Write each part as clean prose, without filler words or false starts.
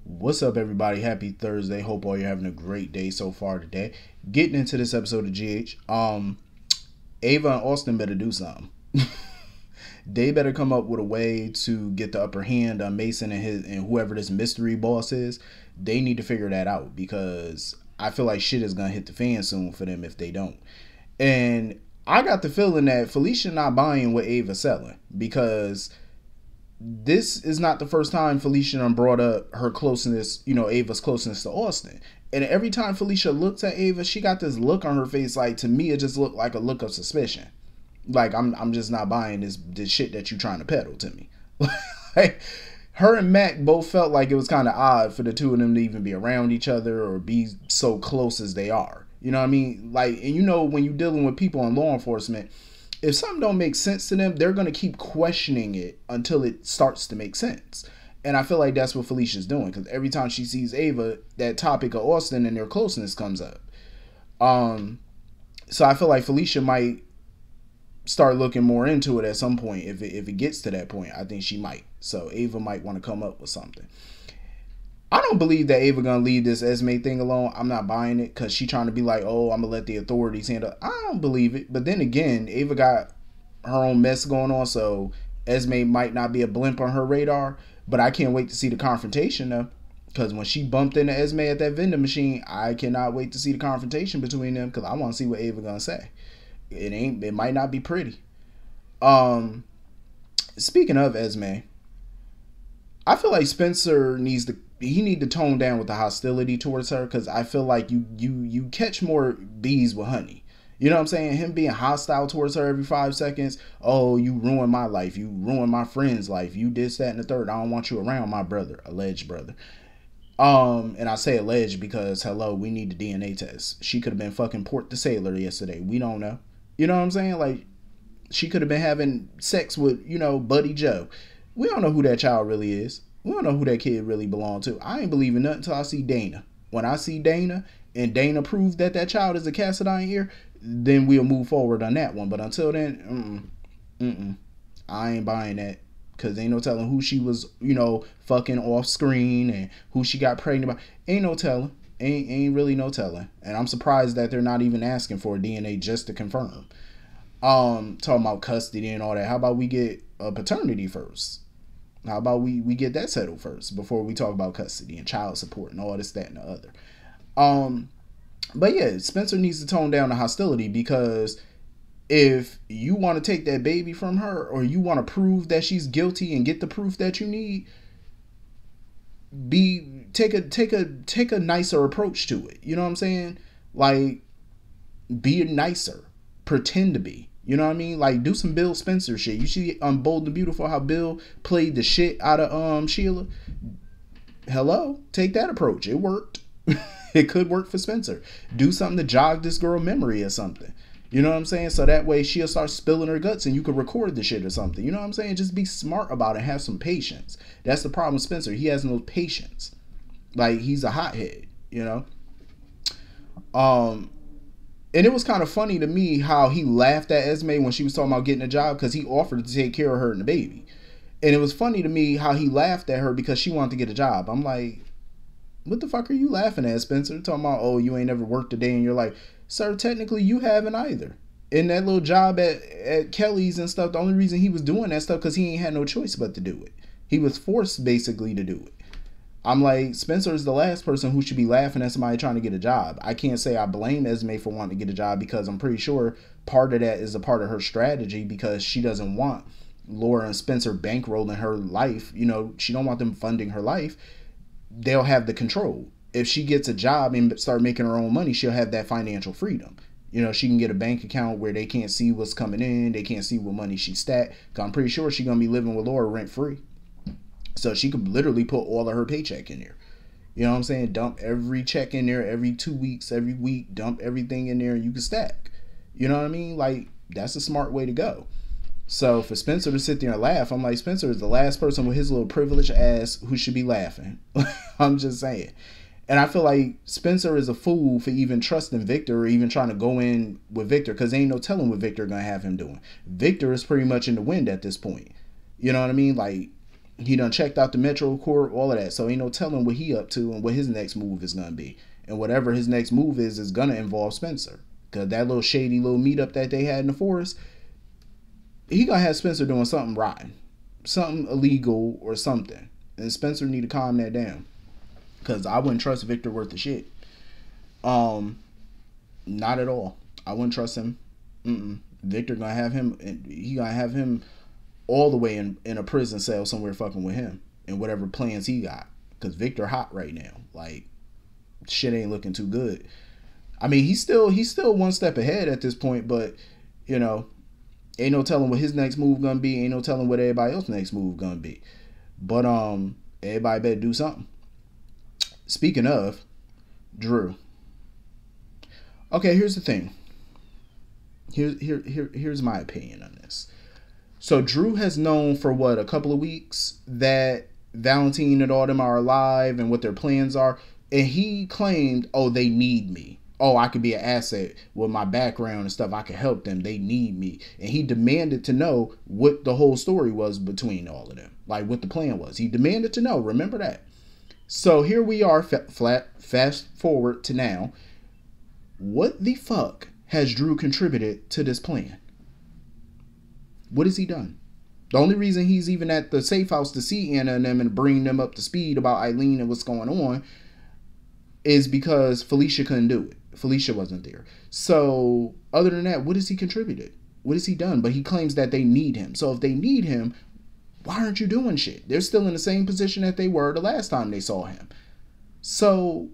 What's up, everybody? Happy Thursday. Hope all you're having a great day so far today. Getting into this episode of GH. Ava and Austin better do something. They better come up with a way to get the upper hand on Mason and whoever this mystery boss is. They need to figure that out because I feel like shit is gonna hit the fan soon for them if they don't. And I got the feeling that Felicia not buying what Ava's selling because this is not the first time Felicia done brought up her closeness, Ava's closeness to Austin. And every time Felicia looks at Ava, she got this look on her face. Like, to me, it just looked like a look of suspicion. Like, I'm just not buying this shit that you trying to peddle to me. Like, her and Mac both felt like it was kind of odd for the two of them to even be around each other or be so close as they are. You know what I mean? Like, and when you're dealing with people in law enforcement, if something don't make sense to them, they're going to keep questioning it until it starts to make sense. And I feel like that's what Felicia's doing because every time she sees Ava, that topic of Austin and their closeness comes up. So I feel like Felicia might start looking more into it at some point. If it gets to that point, I think she might. So Ava might want to come up with something. I don't believe that Ava gonna leave this Esme thing alone. I'm not buying it because she trying to be like, oh, I'm gonna let the authorities handle. I don't believe it. But then again, Ava got her own mess going on, so Esme might not be a blimp on her radar. But I can't wait to see the confrontation though, because when she bumped into Esme at that vending machine, I cannot wait to see the confrontation between them because I want to see what Ava gonna say. It might not be pretty. Speaking of Esme, I feel like Spencer needs to tone down with the hostility towards her because I feel like you catch more bees with honey. You know what I'm saying? Him being hostile towards her every 5 seconds. Oh, you ruined my life. You ruined my friend's life. You did that and the third. I don't want you around my brother, alleged brother. And I say alleged because hello, we need the DNA test. She could have been fucking Port the Sailor yesterday. We don't know. You know what I'm saying? Like, she could have been having sex with, Buddy Joe. We don't know who that child really is. We don't know who that kid really belonged to. I ain't believing nothing until I see Dana. When I see Dana and Dana proves that child is a Cassadine ear, then we'll move forward on that one. But until then, I ain't buying that. Because ain't no telling who she was, fucking off screen and who she got pregnant by. Ain't no telling. Ain't really no telling. And I'm surprised that they're not even asking for DNA just to confirm. Talking about custody and all that. How about we get a paternity first? How about we get that settled first before we talk about custody and child support and all this, that, and the other. But yeah, Spencer needs to tone down the hostility because if you want to take that baby from her or you want to prove that she's guilty and get the proof that you need, take a nicer approach to it. You know what I'm saying? Like, be nicer. Pretend to be. You know what I mean? Like, do some Bill Spencer shit. You see on Bold and Beautiful how Bill played the shit out of Sheila? Hello? Take that approach. It worked. It could work for Spencer. Do something to jog this girl memory or something. You know what I'm saying? So that way she'll start spilling her guts and you can record the shit or something. You know what I'm saying? Just be smart about it. Have some patience. That's the problem with Spencer. He has no patience. Like, he's a hothead, And it was kind of funny to me how he laughed at Esme when she was talking about getting a job because he offered to take care of her and the baby. And it was funny to me how he laughed at her because she wanted to get a job. I'm like, what the fuck are you laughing at, Spencer? Talking about, oh, you ain't never worked a day in your life. Sir, technically you haven't either. In that little job at Kelly's and stuff, the only reason he was doing that stuff because he ain't had no choice but to do it. He was forced basically to do it. I'm like, Spencer is the last person who should be laughing at somebody trying to get a job. I can't say I blame Esme for wanting to get a job because I'm pretty sure part of that is a part of her strategy because she doesn't want Laura and Spencer bankrolling her life. She don't want them funding her life. They'll have the control. If she gets a job and start making her own money, she'll have that financial freedom. She can get a bank account where they can't see what's coming in. They can't see what money she stacked. Cause I'm pretty sure she's going to be living with Laura rent free. So she could literally put all of her paycheck in there. You know what I'm saying? Dump every check in there every 2 weeks, every week. Dump everything in there and you can stack. You know what I mean? Like, that's a smart way to go. So for Spencer to sit there and laugh, I'm like, Spencer is the last person with his little privileged ass who should be laughing. I'm just saying. And I feel like Spencer is a fool for even trusting Victor or even trying to go in with Victor because ain't no telling what Victor going to have him doing. Victor is pretty much in the wind at this point. You know what I mean? Like, He done checked out the Metro Court, all of that. So ain't no telling what he up to and what his next move is gonna be. And whatever his next move is gonna involve Spencer. Cause that little shady little meetup that they had in the forest, he gonna have Spencer doing something rotten, something illegal or something. And Spencer need to calm that down. Cause I wouldn't trust Victor worth the shit. Not at all. I wouldn't trust him. Victor gonna have him, and he gonna have him all the way in a prison cell somewhere fucking with him and whatever plans he got. Cause Victor hot right now. Like, shit ain't looking too good. I mean, he's still one step ahead at this point, but you know, ain't no telling what his next move gonna be. Ain't no telling what everybody else's next move gonna be. But everybody better do something. Speaking of Drew. Okay, here's the thing. Here's my opinion on this. So Drew has known for what, a couple of weeks that Valentine and all them are alive and what their plans are, and he claimed, "Oh, they need me. Oh, I could be an asset with my background and stuff. I could help them. They need me." And he demanded to know what the whole story was between all of them, like what the plan was. He demanded to know. Remember that. So here we are. Fast forward to now. What the fuck has Drew contributed to this plan? What has he done? The only reason he's even at the safe house to see Anna and them and bring them up to speed about Eileen and what's going on is because Felicia couldn't do it. Felicia wasn't there. So other than that, what has he contributed? What has he done? But he claims that they need him. So if they need him, why aren't you doing shit? They're still in the same position that they were the last time they saw him. So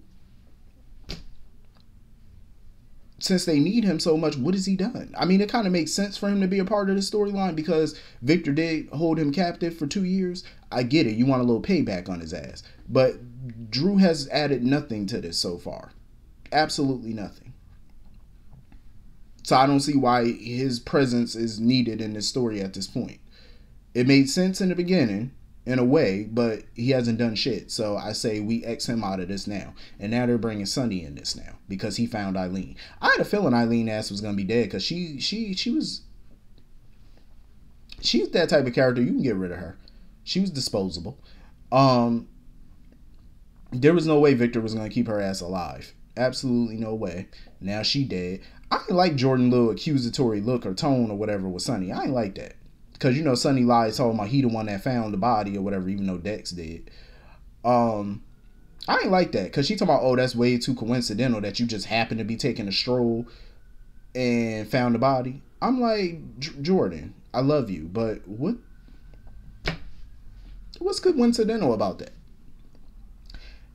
since they need him so much, what has he done? I mean, it kind of makes sense for him to be a part of the storyline because Victor did hold him captive for 2 years. I get it. You want a little payback on his ass. But Drew has added nothing to this so far. Absolutely nothing. So I don't see why his presence is needed in this story at this point. It made sense in the beginning, in a way, but he hasn't done shit. So I say we X him out of this now. And now they're bringing Sonny in this now because he found Eileen. I had a feeling Eileen ass was gonna be dead because she's that type of character you can get rid of her. She was disposable. There was no way Victor was gonna keep her ass alive. Absolutely no way. Now she dead. I didn't like Jordan's little accusatory look or tone or whatever with Sonny. I ain't like that. Because, you know, Sonny lied talking about he the one that found the body or whatever, even though Dex did. I ain't like that. Because she talking about, oh, that's way too coincidental that you just happened to be taking a stroll and found the body. I'm like, Jordan, I love you, but what's coincidental about that?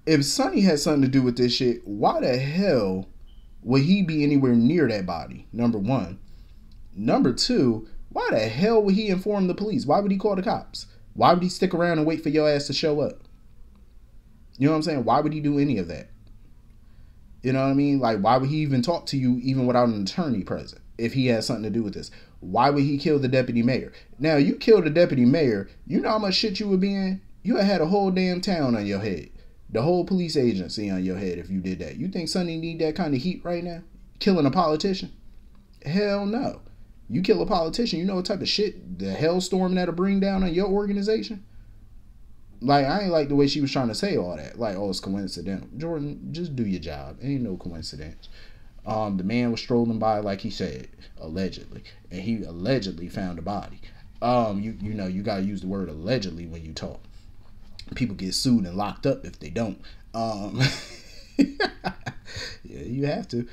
If Sonny had something to do with this shit, why the hell would he be anywhere near that body? Number one. Number two, why the hell would he inform the police? Why would he call the cops? Why would he stick around and wait for your ass to show up? You know what I'm saying? Why would he do any of that? You know what I mean? Like, why would he even talk to you even without an attorney present if he had something to do with this? Why would he kill the deputy mayor? Now, you killed the deputy mayor, you know how much shit you would be in? You would have had a whole damn town on your head. The whole police agency on your head if you did that. You think Sonny need that kind of heat right now? Killing a politician? Hell no. You kill a politician, you know what type of shit, the hellstorm that'll bring down on your organization? Like, I ain't like the way she was trying to say all that. Like, oh, it's coincidental. Jordan, just do your job. It ain't no coincidence. The man was strolling by, like he said, allegedly. And he allegedly found a body. You know, you gotta use the word allegedly when you talk. People get sued and locked up if they don't. Yeah, you have to.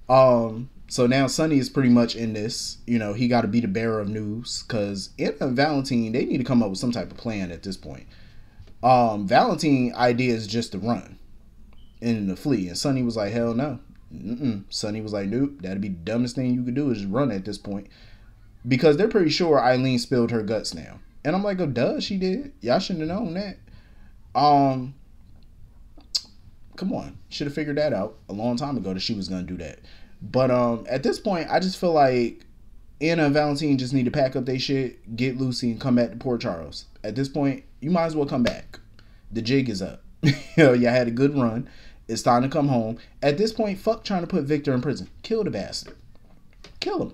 So now Sonny is pretty much in this. You know, he got to be the bearer of news because Anna and Valentine, they need to come up with some type of plan at this point. Valentine idea is just to run and to flee, and Sonny was like, hell no. Sonny was like, nope, that'd be the dumbest thing you could do is run at this point because they're pretty sure Eileen spilled her guts now. And I'm like, oh, duh, she did. Y'all shouldn't have known that. Come on, should have figured that out a long time ago that she was gonna do that. But at this point, I just feel like Anna and Valentine just need to pack up their shit, get Lucy, and come back to Port Charles. At this point, you might as well come back. The jig is up. You know, you had a good run. It's time to come home. At this point, fuck trying to put Victor in prison. Kill the bastard. Kill him.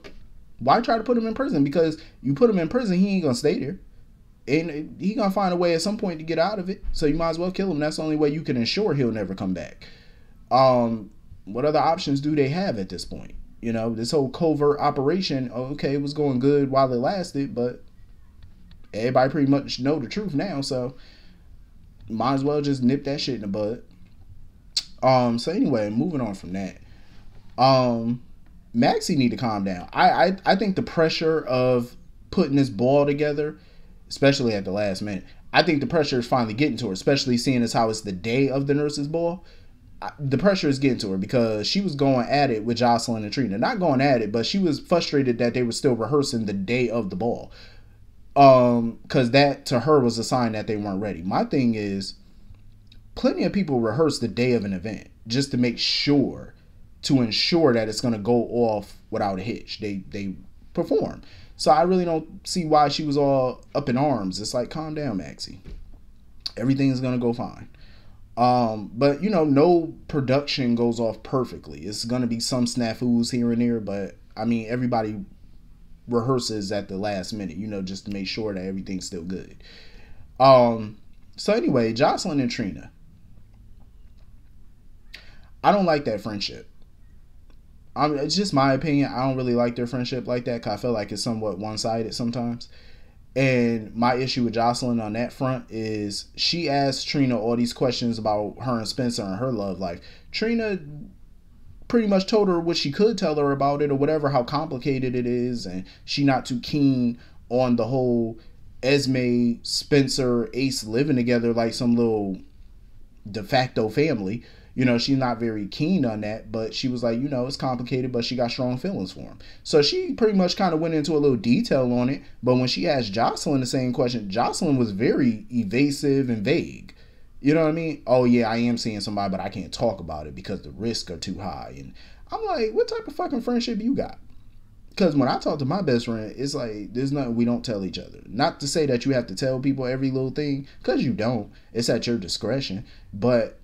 Why try to put him in prison? Because you put him in prison, he ain't gonna stay there. And he gonna find a way at some point to get out of it. So you might as well kill him. That's the only way you can ensure he'll never come back. What other options do they have at this point? You know, this whole covert operation, okay, it was going good while it lasted, but everybody pretty much know the truth now, so might as well just nip that shit in the bud. So anyway, moving on from that. Maxie need to calm down. I think the pressure of putting this ball together, especially at the last minute, I think the pressure is finally getting to her, especially seeing as how it's the day of the nurse's ball. The pressure is getting to her because she was going at it with Jocelyn and Trina. Not going at it, but she was frustrated that they were still rehearsing the day of the ball. Because that to her was a sign that they weren't ready. My thing is, plenty of people rehearse the day of an event just to make sure, to ensure that it's going to go off without a hitch. They perform. So I really don't see why she was all up in arms. It's like, calm down, Maxie. Everything's going to go fine. But you know, no production goes off perfectly. It's going to be some snafus here and there, but I mean, everybody rehearses at the last minute, you know, just to make sure that everything's still good. So anyway, Jocelyn and Trina. I don't like that friendship. It's just my opinion. I don't really like their friendship like that, because I feel like it's somewhat one-sided sometimes. And my issue with Jocelyn on that front is she asked Trina all these questions about her and Spencer and her love life. Trina pretty much told her what she could tell her about it or whatever, how complicated it is, and she not too keen on the whole Esme, Spencer, Ace living together like some little de facto family. You know, she's not very keen on that, but she was like, you know, it's complicated, but she got strong feelings for him. So she pretty much kind of went into a little detail on it, but when she asked Jocelyn the same question, Jocelyn was very evasive and vague. You know what I mean? Oh yeah, I am seeing somebody, but I can't talk about it because the risks are too high. And I'm like, what type of fucking friendship you got? Because when I talk to my best friend, it's like, there's nothing we don't tell each other. Not to say that you have to tell people every little thing, because you don't. It's at your discretion. But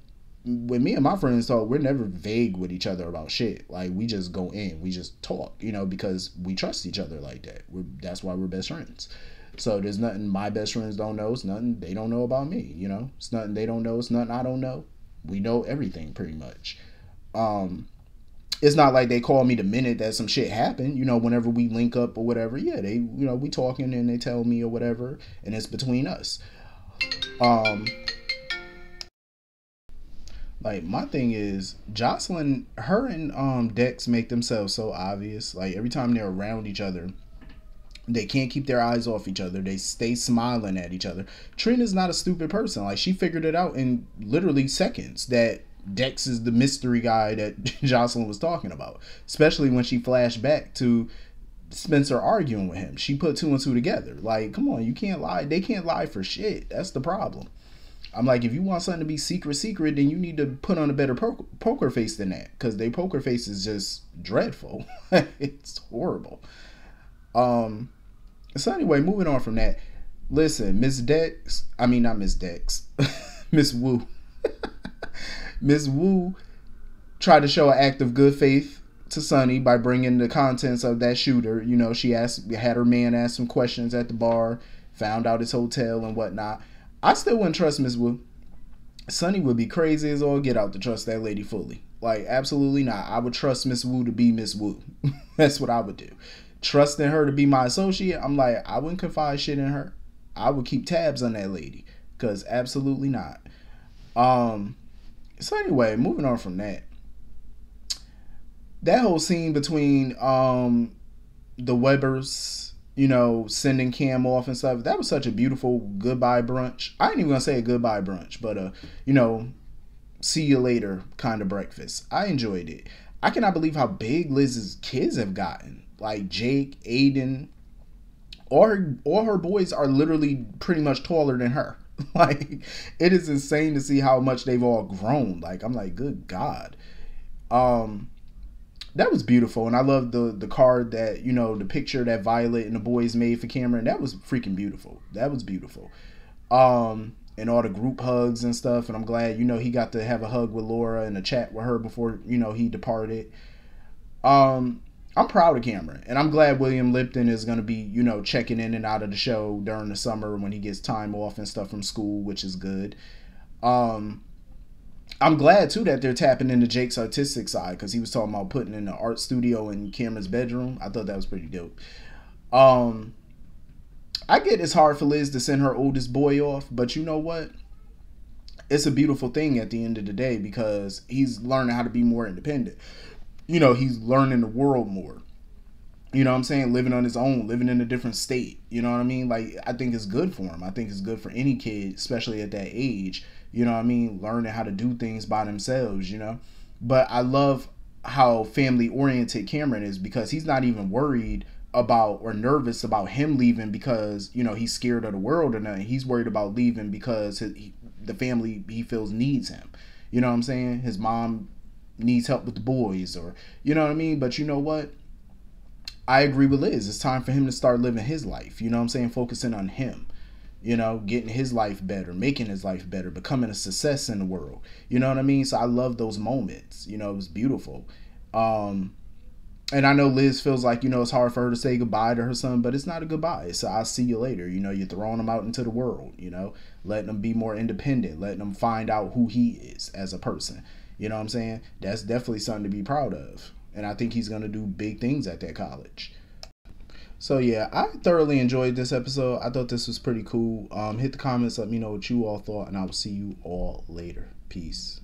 when me and my friends talk, we're never vague with each other about shit. Like, we just go in, we just talk, you know, because we trust each other like that. That's why we're best friends. So there's nothing my best friends don't know. It's nothing they don't know about me, you know. It's nothing they don't know. It's nothing I don't know. We know everything pretty much. It's not like they call me the minute that some shit happened, you know, whenever we link up or whatever. Yeah, they, you know, we talking and they tell me or whatever, and it's between us. Like, my thing is, Jocelyn, her and Dex make themselves so obvious. Like, every time they're around each other, they can't keep their eyes off each other. They stay smiling at each other. Trina's not a stupid person. Like, she figured it out in literally seconds that Dex is the mystery guy that Jocelyn was talking about. Especially when she flashed back to Spencer arguing with him. She put two and two together. Like, come on, you can't lie. They can't lie for shit. That's the problem. I'm like, if you want something to be secret, then you need to put on a better poker face than that. Because their poker face is just dreadful. It's horrible. So anyway, moving on from that. Listen, Miss Wu. Miss Wu tried to show an act of good faith to Sonny by bringing the contents of that shooter. You know, she had her man ask some questions at the bar, found out his hotel and whatnot. I still wouldn't trust Miss Wu. Sonny would be crazy as all get out to trust that lady fully. Like, absolutely not. I would trust Miss Wu to be Miss Wu. That's what I would do. Trusting her to be my associate, I'm like, I wouldn't confide shit in her. I would keep tabs on that lady. Because absolutely not. So anyway, moving on from that. That whole scene between the Webbers, you know, sending Cam off and stuff, that was such a beautiful goodbye brunch. I ain't even gonna say a goodbye brunch, but you know, see you later kind of breakfast. I enjoyed it. I cannot believe how big Liz's kids have gotten. Like Jake, Aiden, all her boys are literally pretty much taller than her. Like, it is insane to see how much they've all grown. Like, I'm like, good God. That was beautiful, and I love the card that, you know, the picture that Violet and the boys made for Cameron. That was freaking beautiful. That was beautiful. And all the group hugs and stuff, and I'm glad, you know, he got to have a hug with Laura and a chat with her before, you know, he departed. I'm proud of Cameron, and I'm glad William Lipton is going to be, you know, checking in and out of the show during the summer when he gets time off and stuff from school, which is good. Um, I'm glad too that they're tapping into Jake's artistic side because he was talking about putting in an art studio in Cameron's bedroom. I thought that was pretty dope. Um, I get it's hard for Liz to send her oldest boy off, but you know what? It's a beautiful thing at the end of the day because he's learning how to be more independent. You know, he's learning the world more. You know what I'm saying? Living on his own, living in a different state. You know what I mean? Like, I think it's good for him. I think it's good for any kid, especially at that age. You know what I mean? Learning how to do things by themselves, you know? But I love how family oriented Cameron is because he's not even worried about or nervous about him leaving because, you know, he's scared of the world or nothing. He's worried about leaving because the family he feels needs him. You know what I'm saying? His mom needs help with the boys or, you know what I mean? But you know what? I agree with Liz. It's time for him to start living his life. You know what I'm saying? Focusing on him. You know, getting his life better, making his life better, becoming a success in the world. You know what I mean? So I love those moments. You know, it was beautiful. Um, and I know Liz feels like, you know, it's hard for her to say goodbye to her son, but it's not a goodbye. It's a, I'll see you later. You know, you're throwing him out into the world, you know, letting him be more independent, letting him find out who he is as a person. You know what I'm saying? That's definitely something to be proud of. And I think he's going to do big things at that college. So yeah, I thoroughly enjoyed this episode. I thought this was pretty cool. Hit the comments, let me know what you all thought, and I will see you all later. Peace.